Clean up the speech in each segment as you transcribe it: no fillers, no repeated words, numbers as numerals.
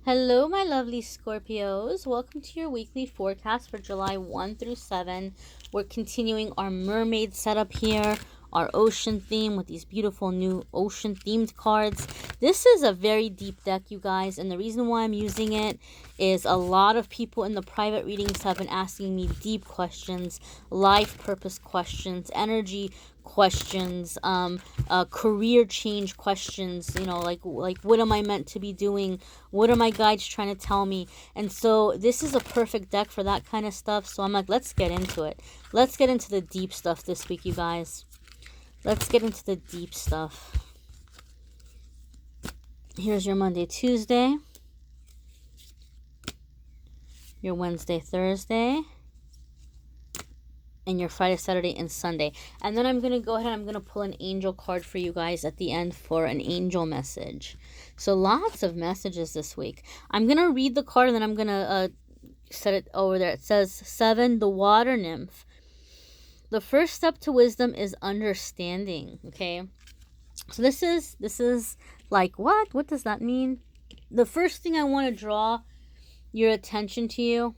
Hello, my lovely Scorpios. Welcome to your weekly forecast for July 1 through 7. We're continuing our mermaid setup here, our ocean theme with these beautiful new ocean themed cards. This is a very deep deck, you guys, and the reason why I'm using it is a lot of people in the private readings have been asking me deep questions, life purpose questions, energy questions, career change questions, like what am I meant to be doing, what are my guides trying to tell me. And so this is a perfect deck for that kind of stuff. So I'm like, let's get into it. Let's get into the deep stuff this week, you guys. Let's get into the deep stuff. Here's your Monday, Tuesday, your Wednesday, Thursday, and your Friday, Saturday, and Sunday. And then I'm going to go ahead and I'm going to pull an angel card for you guys at the end for an angel message. So lots of messages this week. I'm going to read the card and then I'm going to set it over there. It says 7, the water nymph. The first step to wisdom is understanding, okay? So this is like, what does that mean? The first thing I want to draw your attention to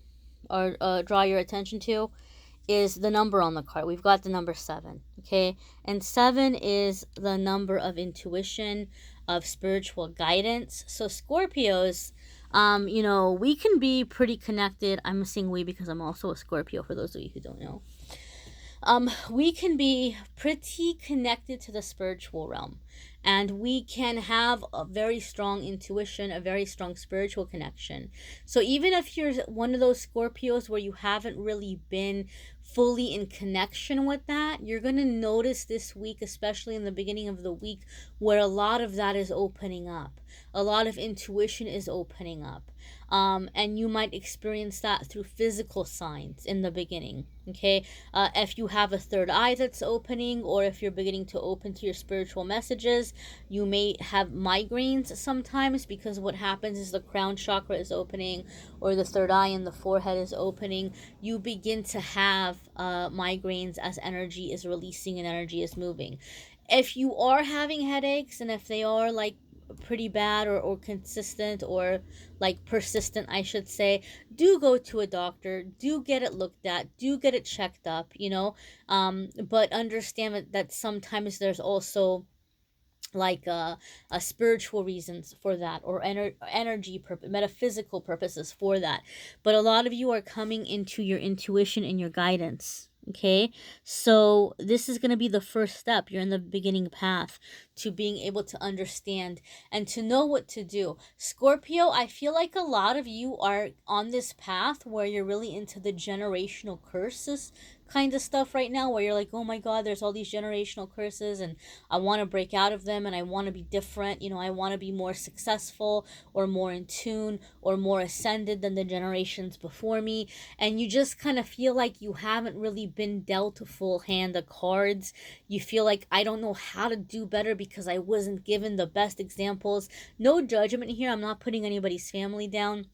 is the number on the card. We've got the number 7, okay? And 7 is the number of intuition, of spiritual guidance. So Scorpios, we can be pretty connected. I'm saying we because I'm also a Scorpio, for those of you who don't know. We can be pretty connected to the spiritual realm, and we can have a very strong intuition, a very strong spiritual connection. So even if you're one of those Scorpios where you haven't really been fully in connection with that, you're going to notice this week, especially in the beginning of the week, where a lot of that is opening up. A lot of intuition is opening up. And you might experience that through physical signs in the beginning, okay? If you have a third eye that's opening, or if you're beginning to open to your spiritual messages, you may have migraines sometimes, because what happens is the crown chakra is opening, or the third eye in the forehead is opening. You begin to have migraines as energy is releasing and energy is moving. If you are having headaches, and if they are like pretty bad or consistent or like persistent, I should say, do go to a doctor, do get it looked at, do get it checked up, but understand that sometimes there's also like a spiritual reasons for that, or energy metaphysical purposes for that. But a lot of you are coming into your intuition and your guidance, okay? So this is going to be the first step. You're in the beginning path to being able to understand and to know what to do. Scorpio, I feel like a lot of you are on this path where you're really into the generational curses kind of stuff right now, where you're like, oh my god, there's all these generational curses and I want to break out of them and I want to be different. I want to be more successful or more in tune or more ascended than the generations before me. And you just kind of feel like you haven't really been dealt a full hand of cards. You feel like, I don't know how to do better because I wasn't given the best examples. No judgment here. I'm not putting anybody's family down.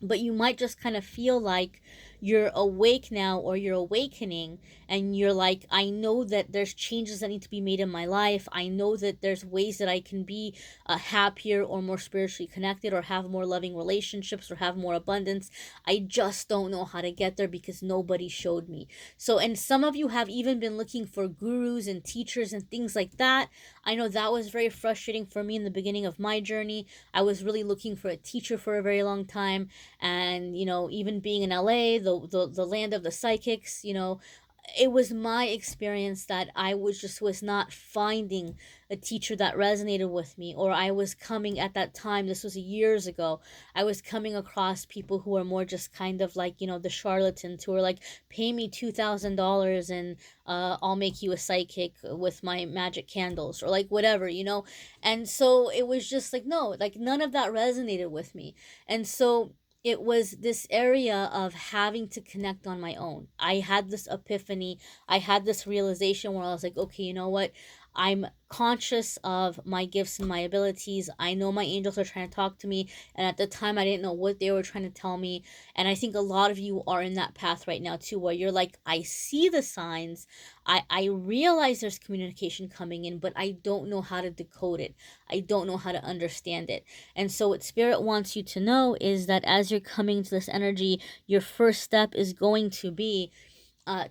But you might just kind of feel like you're awake now, or you're awakening, and you're like, I know that there's changes that need to be made in my life. I know that there's ways that I can be happier or more spiritually connected, or have more loving relationships, or have more abundance. I just don't know how to get there because nobody showed me. So, and some of you have even been looking for gurus and teachers and things like that. I know that was very frustrating for me in the beginning of my journey. I was really looking for a teacher for a very long time. And even being in LA, the land of the psychics, it was my experience that I was not finding a teacher that resonated with me. Or I was coming at that time, this was years ago, I was coming across people who were more just kind of like, the charlatans who were like, pay me $2,000 and I'll make you a psychic with my magic candles, or like whatever. And so it was just like, no, like none of that resonated with me. And so it was this area of having to connect on my own. I had this epiphany. I had this realization where I was like, okay, you know what? I'm conscious of my gifts and my abilities. I know my angels are trying to talk to me, and at the time I didn't know what they were trying to tell me. And I think a lot of you are in that path right now too, where you're like, I see the signs, I realize there's communication coming in, but I don't know how to decode it. I don't know how to understand it. And so what Spirit wants you to know is that as you're coming to this energy, your first step is going to be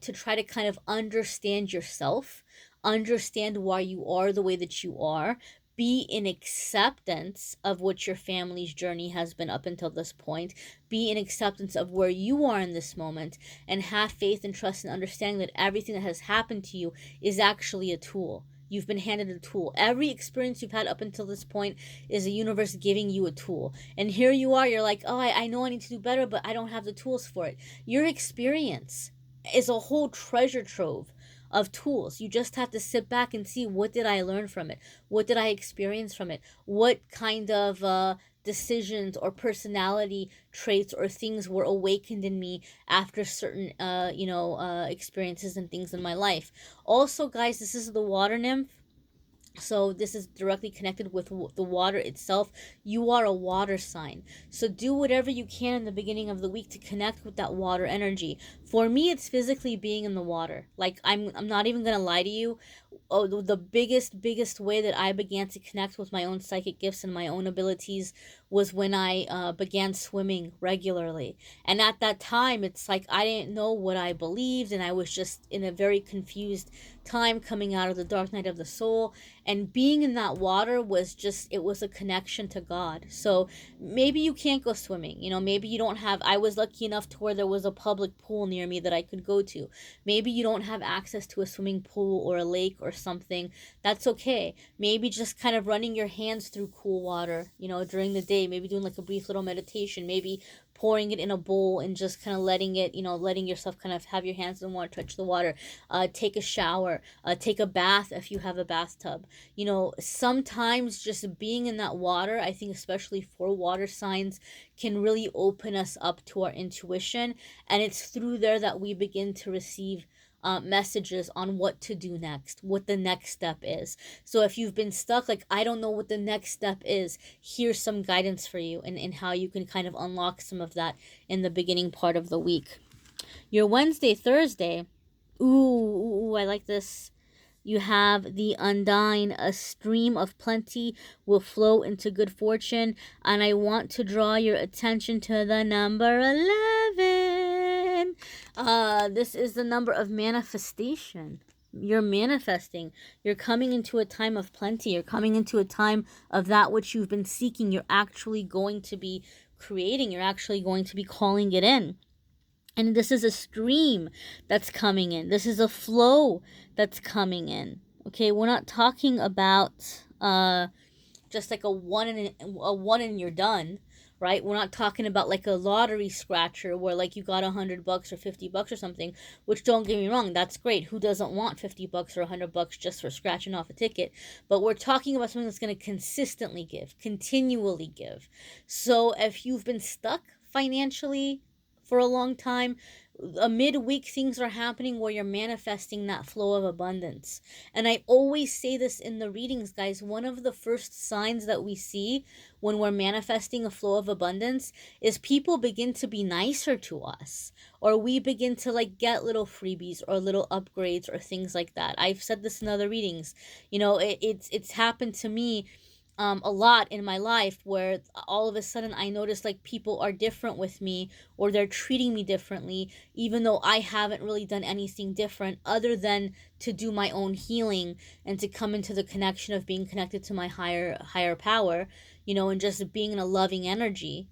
to try to kind of understand yourself, understand why you are the way that you are, be in acceptance of what your family's journey has been up until this point, be in acceptance of where you are in this moment, and have faith and trust and understanding that everything that has happened to you is actually a tool. You've been handed a tool. Every experience you've had up until this point is the universe giving you a tool. And here you are, you're like, oh, I know I need to do better, but I don't have the tools for it. Your experience is a whole treasure trove of tools. You just have to sit back and see, what did I learn from it? What did I experience from it? What kind of decisions or personality traits or things were awakened in me after certain experiences and things in my life? Also, guys, this is the water nymph, so this is directly connected with the water itself. You are a water sign, so do whatever you can in the beginning of the week to connect with that water energy. For me, it's physically being in the water. Like, I'm not even gonna lie to you. Oh, the biggest way that I began to connect with my own psychic gifts and my own abilities was when I began swimming regularly. And at that time, it's like I didn't know what I believed, and I was just in a very confused time coming out of the dark night of the soul. And being in that water was just, it was a connection to God. So maybe you can't go swimming, maybe you don't have, I was lucky enough to where there was a public pool near me that I could go to. Maybe you don't have access to a swimming pool or a lake or something. That's okay. Maybe just kind of running your hands through cool water, during the day, maybe doing like a brief little meditation, maybe pouring it in a bowl and just kind of letting it, letting yourself kind of have your hands in the water, touch the water, take a shower, take a bath if you have a bathtub. Sometimes just being in that water, I think especially for water signs, can really open us up to our intuition. And it's through there that we begin to receive messages on what to do next, what the next step is. So if you've been stuck, like, I don't know what the next step is, here's some guidance for you and how you can kind of unlock some of that in the beginning part of the week. Your Wednesday, Thursday, ooh, I like this. You have the Undine, a stream of plenty will flow into good fortune. And I want to draw your attention to the number 11. This is the number of manifestation. You're manifesting. You're coming into a time of plenty. You're coming into a time of that which you've been seeking. You're actually going to be creating. You're actually going to be calling it in. And this is a stream that's coming in. This is a flow that's coming in. Okay, we're not talking about just like a one and you're done, right? We're not talking about like a lottery scratcher where like you got $100 or $50 or something. Which, don't get me wrong, that's great. Who doesn't want $50 or $100 just for scratching off a ticket? But we're talking about something that's going to consistently give, continually give. So if you've been stuck financially for a long time, midweek things are happening where you're manifesting that flow of abundance. And I always say this in the readings, guys. One of the first signs that we see when we're manifesting a flow of abundance is people begin to be nicer to us, or we begin to like get little freebies or little upgrades or things like that. I've said this in other readings. It's happened to me a lot in my life where all of a sudden I notice like people are different with me, or they're treating me differently, even though I haven't really done anything different other than to do my own healing and to come into the connection of being connected to my higher power, and just being in a loving energy.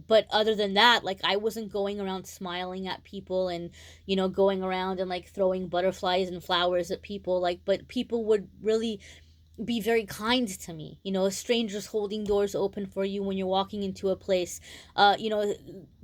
But other than that, like, I wasn't going around smiling at people and, going around and like throwing butterflies and flowers at people, like, but people would really be very kind to me. You know, strangers holding doors open for you when you're walking into a place. You know,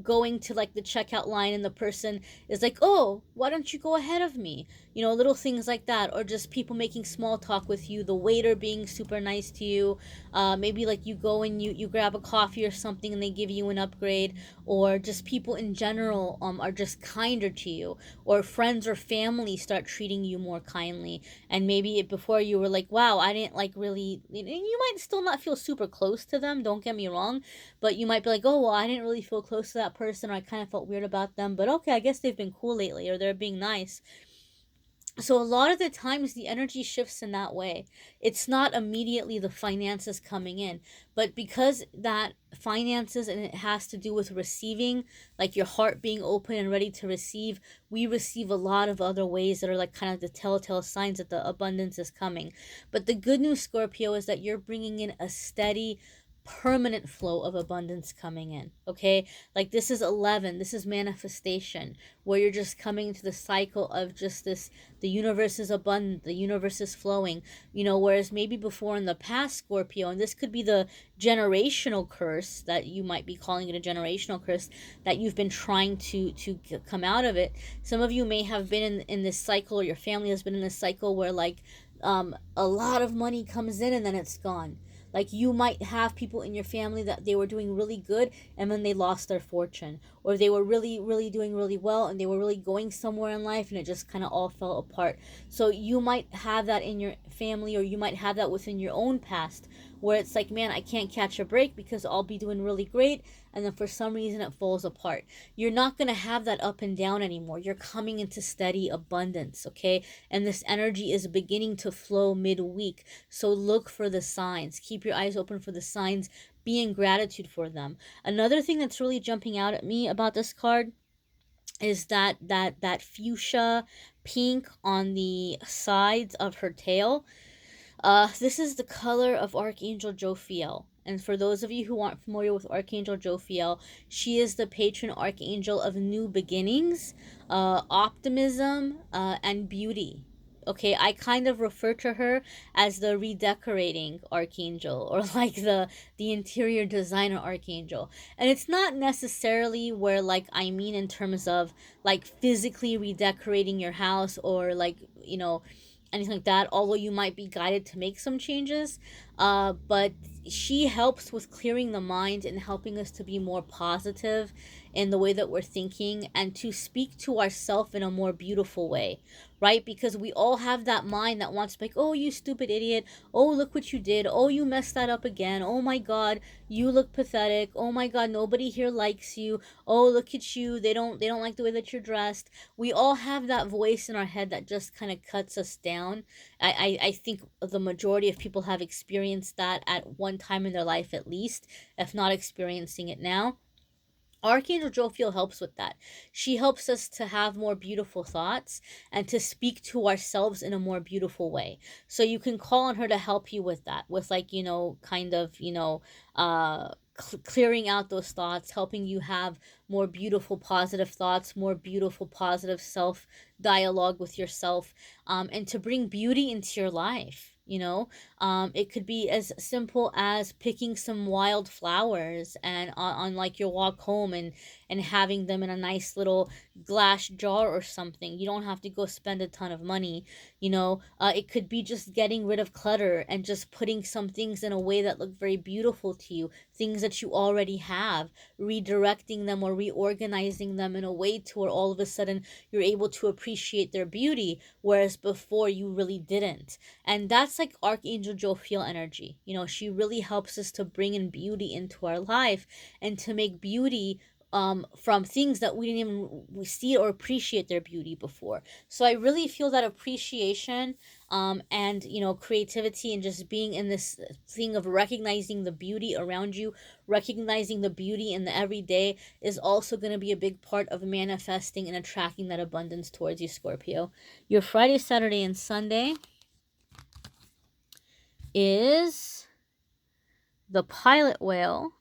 going to like the checkout line and the person is like, "Oh, why don't you go ahead of me?" You know, little things like that, or just people making small talk with you. The waiter being super nice to you. Maybe like you go and you grab a coffee or something and they give you an upgrade, or just people in general are just kinder to you, or friends or family start treating you more kindly. And maybe before you were like, wow, I didn't like really, you might still not feel super close to them, don't get me wrong, but you might be like, oh, well, I didn't really feel close to that person, or I kind of felt weird about them, but okay, I guess they've been cool lately, or they're being nice. So a lot of the times the energy shifts in that way. It's not immediately the finances coming in, but because that finances, and it has to do with receiving, like your heart being open and ready to receive, we receive a lot of other ways that are like kind of the telltale signs that the abundance is coming. But the good news, Scorpio, is that you're bringing in a steady, permanent flow of abundance coming in. Okay, like this is 11, this is manifestation, where you're just coming into the cycle of just this, the universe is abundant, the universe is flowing. You know, whereas maybe before in the past, Scorpio, and this could be the generational curse, that you might be calling it a generational curse, that you've been trying to come out of it. Some of you may have been in this cycle, or your family has been in this cycle where like a lot of money comes in and then it's gone. Like you might have people in your family that they were doing really good and then they lost their fortune, or they were really doing really well and they were really going somewhere in life and it just kind of all fell apart. So you might have that in your family, or you might have that within your own past, where it's like, man, I can't catch a break because I'll be doing really great and then for some reason it falls apart. You're not going to have that up and down anymore. You're coming into steady abundance, okay? And this energy is beginning to flow midweek. So look for the signs. Keep your eyes open for the signs. Be in gratitude for them. Another thing that's really jumping out at me about this card is that fuchsia pink on the sides of her tail. This is the color of Archangel Jophiel. And for those of you who aren't familiar with Archangel Jophiel, she is the patron archangel of new beginnings, optimism, and beauty. Okay, I kind of refer to her as the redecorating archangel, or like the interior designer archangel. And it's not necessarily where like I mean in terms of like physically redecorating your house, or like, you know, anything like that, although you might be guided to make some changes. But she helps with clearing the mind and helping us to be more positive in the way that we're thinking, and to speak to ourselves in a more beautiful way, right? Because we all have that mind that wants to be like, oh, you stupid idiot, oh, look what you did, oh, you messed that up again, oh my god, you look pathetic, oh my god, nobody here likes you, oh, look at you, they don't like the way that you're dressed. We all have that voice in our head that just kind of cuts us down. I think the majority of people have experienced that at one time in their life at least, if not experiencing it now. Archangel Jophiel helps with that. She helps us to have more beautiful thoughts and to speak to ourselves in a more beautiful way. So you can call on her to help you with that, with like, you know, kind of, you know, clearing out those thoughts, helping you have more beautiful, positive thoughts, more beautiful, positive self dialogue with yourself, and to bring beauty into your life. You know, it could be as simple as picking some wild flowers and on like your walk home, and having them in a nice little glass jar or something. You don't have to go spend a ton of money. You know, it could be just getting rid of clutter and just putting some things in a way that look very beautiful to you, things that you already have, redirecting them or reorganizing them in a way to where all of a sudden you're able to appreciate their beauty, whereas before you really didn't. And that's like Archangel Jophiel energy. You know, she really helps us to bring in beauty into our life, and to make beauty from things that we didn't even see or appreciate their beauty before. So I really feel that appreciation, and, you know, creativity, and just being in this thing of recognizing the beauty around you, recognizing the beauty in the everyday, is also going to be a big part of manifesting and attracting that abundance towards you, Scorpio. Your Friday, Saturday, and Sunday is the pilot whale.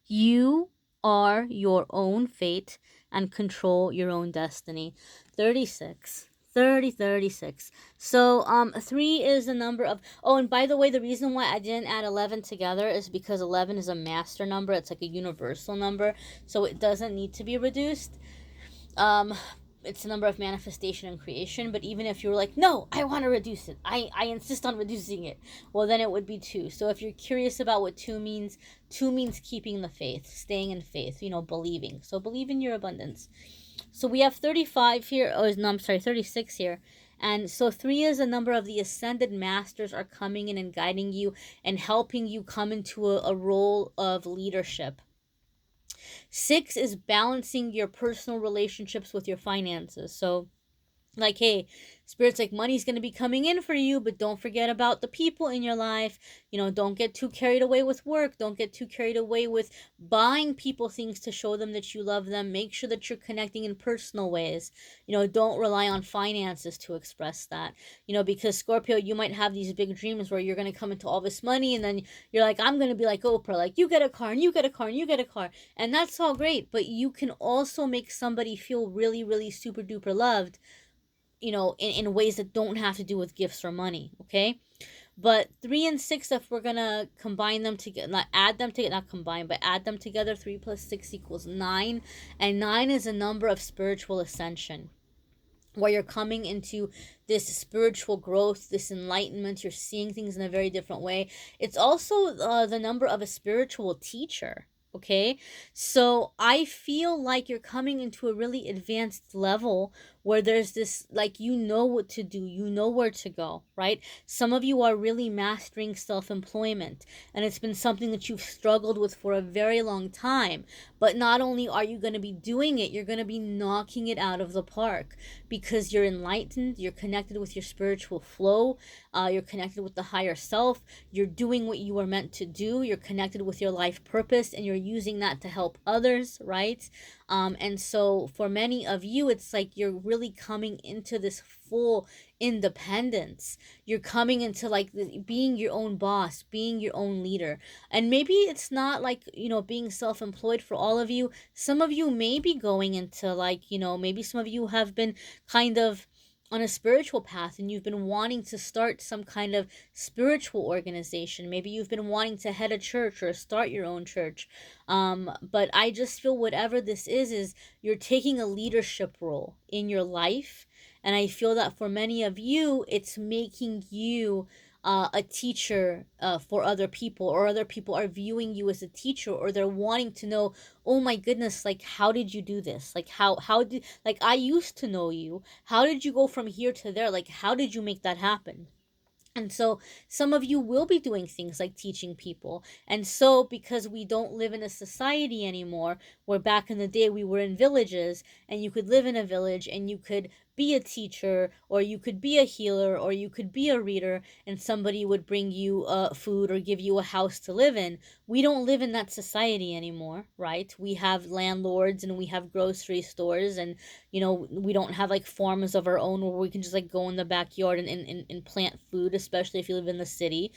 You are your own fate and control your own destiny. 36. 36. So 3 is the number of, oh, and by the way, the reason why I didn't add 11 together is because 11 is a master number. It's like a universal number, so it doesn't need to be reduced. It's the number of manifestation and creation. But even if you were like, no, I want to reduce it, I insist on reducing it, well, then it would be 2. So if you're curious about what 2 means keeping the faith, staying in faith, believing. So believe in your abundance. So we have 35 here. Oh, no, I'm sorry, 36 here. And so 3 is a number of the ascended masters are coming in and guiding you and helping you come into a role of leadership. 6 is balancing your personal relationships with your finances. So, like, hey, Spirit's like, money's going to be coming in for you, but don't forget about the people in your life. Don't get too carried away with work. Don't get too carried away with buying people things to show them that you love them. Make sure that you're connecting in personal ways. Don't rely on finances to express that. Because Scorpio, you might have these big dreams where you're going to come into all this money, and then you're like, I'm going to be like Oprah, like, you get a car, and you get a car, and you get a car. And that's all great, but you can also make somebody feel really, really super duper loved, in ways that don't have to do with gifts or money, okay? But 3 and 6, if we're gonna combine them together, add them together, 3 plus 6 equals 9. And 9 is a number of spiritual ascension, where you're coming into this spiritual growth, this enlightenment. You're seeing things in a very different way. It's also the number of a spiritual teacher. Okay, so I feel like you're coming into a really advanced level where there's this, like, what to do, where to go, right? Some of you are really mastering self-employment, and it's been something that you've struggled with for a very long time. But not only are you going to be doing it, you're going to be knocking it out of the park, because you're enlightened, you're connected with your spiritual flow, you're connected with the higher self, you're doing what you were meant to do, you're connected with your life purpose, and you're using that to help others, right? And so for many of you, it's like you're really coming into this full independence. You're coming into like being your own boss, being your own leader. And maybe it's not like, being self-employed for all of you. Some of you may be going into like, maybe some of you have been kind of on a spiritual path, and you've been wanting to start some kind of spiritual organization. Maybe you've been wanting to head a church or start your own church. But I just feel whatever this is you're taking a leadership role in your life. And I feel that for many of you, it's making you a teacher for other people, or other people are viewing you as a teacher, or they're wanting to know, oh my goodness, like, how did you do this? Like, how did, like, I used to know you. How did you go from here to there? Like, how did you make that happen? And so some of you will be doing things like teaching people. And so because we don't live in a society anymore, where back in the day we were in villages, and you could live in a village and you could be a teacher, or you could be a healer, or you could be a reader, and somebody would bring you food or give you a house to live in. We don't live in that society anymore, right? We have landlords, and we have grocery stores, and we don't have like farms of our own where we can just like go in the backyard and plant food, especially if you live in the city.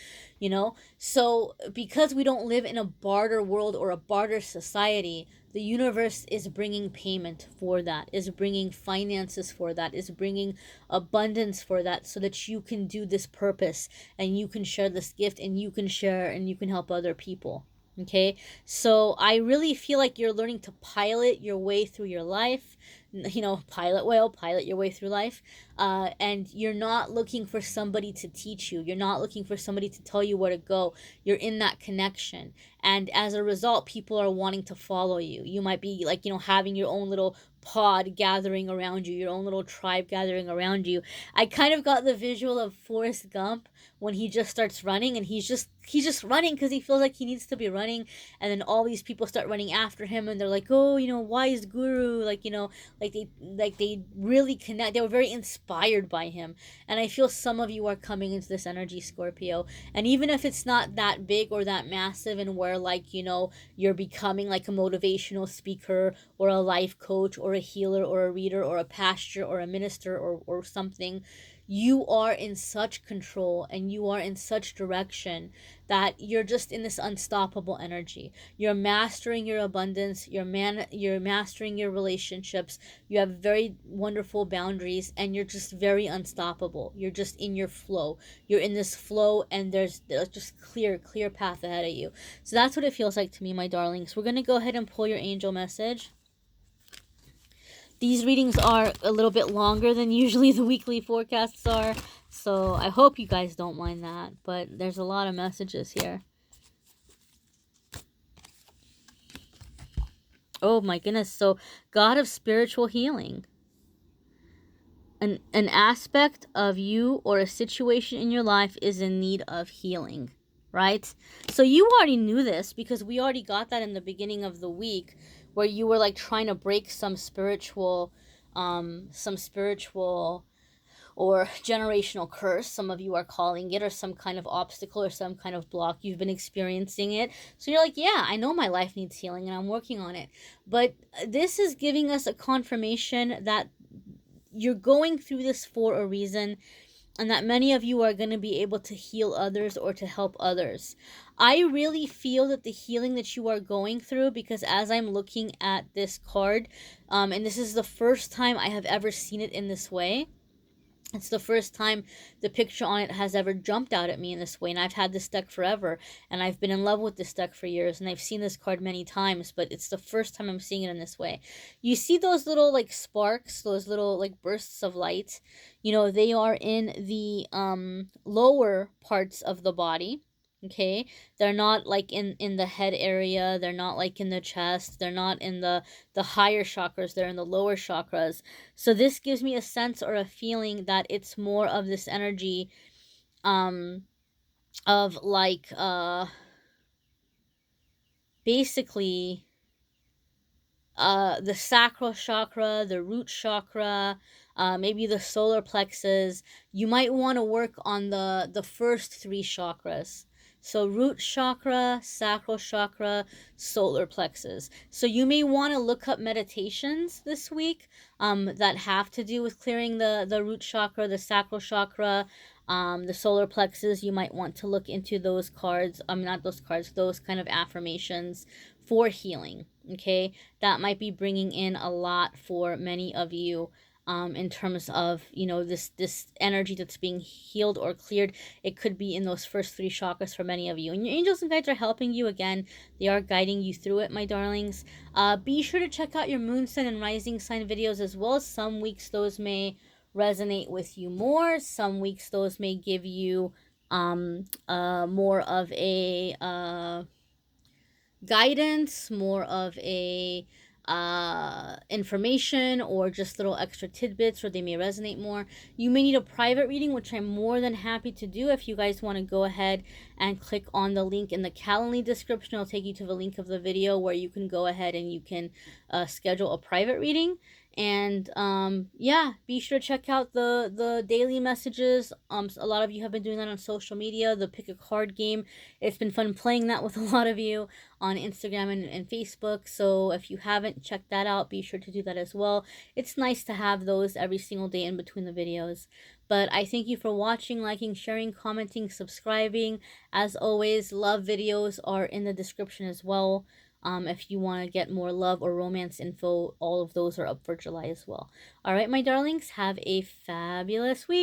So because we don't live in a barter world or a barter society, the universe is bringing payment for that, is bringing finances for that, is bringing abundance for that, so that you can do this purpose, and you can share this gift, and you can share, and you can help other people. Okay, so I really feel like you're learning to pilot your way through your life. Pilot your way through life. And you're not looking for somebody to teach you. You're not looking for somebody to tell you where to go. You're in that connection. And as a result, people are wanting to follow you. You might be like, having your own little pod gathering around you, your own little tribe gathering around you. I kind of got the visual of Forrest Gump when he just starts running, and he's just running because he feels like he needs to be running, and then all these people start running after him, and they're like, oh, wise guru, like they really connect. They were very inspired by him. And I feel some of you are coming into this energy, Scorpio, and even if it's not that big or that massive, and where you're becoming like a motivational speaker or a life coach or a healer or a reader or a pastor or a minister or something, you are in such control and you are in such direction that you're just in this unstoppable energy. You're mastering your abundance, you're mastering your relationships. You have very wonderful boundaries and you're just very unstoppable. You're just in your flow. You're in this flow and there's just clear path ahead of you. So that's what it feels like to me, my darlings. We're going to go ahead and pull your angel message. These readings are a little bit longer than usually the weekly forecasts are, so I hope you guys don't mind that, but there's a lot of messages here. Oh my goodness, so God of spiritual healing. An aspect of you or a situation in your life is in need of healing, right? So you already knew this because we already got that in the beginning of the week where you were like trying to break some spiritual or generational curse, some of you are calling it, or some kind of obstacle or some kind of block. You've been experiencing it. So you're like, yeah, I know my life needs healing and I'm working on it. But this is giving us a confirmation that you're going through this for a reason, and that many of you are going to be able to heal others or to help others. I really feel that the healing that you are going through, because as I'm looking at this card, and this is the first time I have ever seen it in this way. It's the first time the picture on it has ever jumped out at me in this way, and I've had this deck forever, and I've been in love with this deck for years, and I've seen this card many times, but it's the first time I'm seeing it in this way. You see those little, like, sparks, those little, like, bursts of light? You know, they are in the lower parts of the body. Okay, they're not like in the head area, they're not like in the chest, they're not in the higher chakras, they're in the lower chakras. So this gives me a sense or a feeling that it's more of this energy of like basically the sacral chakra, the root chakra, maybe the solar plexus. You might want to work on the first three chakras. So root chakra, sacral chakra, solar plexus. So you may want to look up meditations this week that have to do with clearing the root chakra, the sacral chakra, the solar plexus. You might want to look into those cards. Not those cards, those kind of affirmations for healing. Okay, that might be bringing in a lot for many of you. In terms of, you know, this energy that's being healed or cleared. It could be in those first three chakras for many of you. And your angels and guides are helping you again. They are guiding you through it, my darlings. Be sure to check out your moon sign and rising sign videos as well. Some weeks those may resonate with you more. Some weeks those may give you more of a guidance, more of a information, or just little extra tidbits, or they may resonate more. You may need a private reading, which I'm more than happy to do. If you guys want to go ahead and click on the link in the Calendly description, I'll take you to the link of the video where you can go ahead and you can schedule a private reading. And yeah, be sure to check out the daily messages. A lot of you have been doing that on social media, the pick a card game. It's been fun playing that with a lot of you on Instagram and Facebook. So if you haven't checked that out, be sure to do that as well. It's nice to have those every single day in between the videos. But I thank you for watching, liking, sharing, commenting, subscribing. As always, love videos are in the description as well. If you want to get more love or romance info, all of those are up for July as well. All right, my darlings, have a fabulous week.